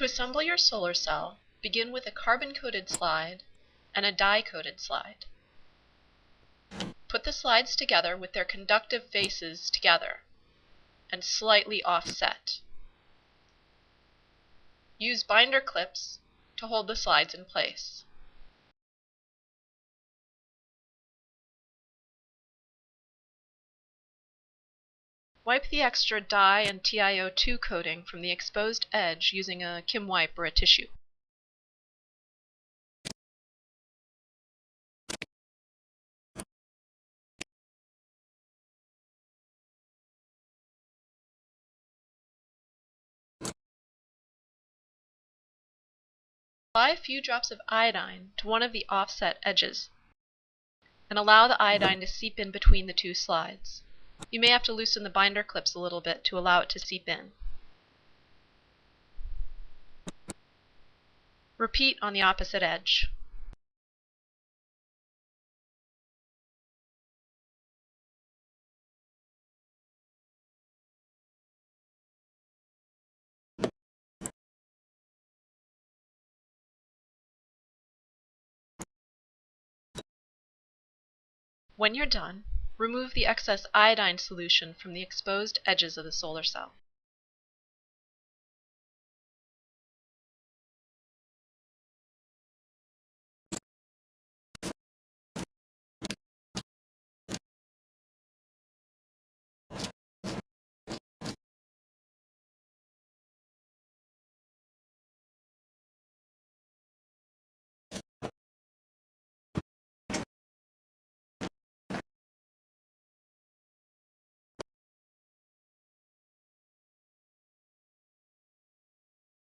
To assemble your solar cell, begin with a carbon-coated slide and a dye-coated slide. Put the slides together with their conductive faces together and slightly offset. Use binder clips to hold the slides in place. Wipe the extra dye and TiO2 coating from the exposed edge using a Kim wipe or a tissue. Apply a few drops of iodine to one of the offset edges and allow the iodine to seep in between the two slides. You may have to loosen the binder clips a little bit to allow it to seep in. Repeat on the opposite edge. When you're done, remove the excess iodine solution from the exposed edges of the solar cell.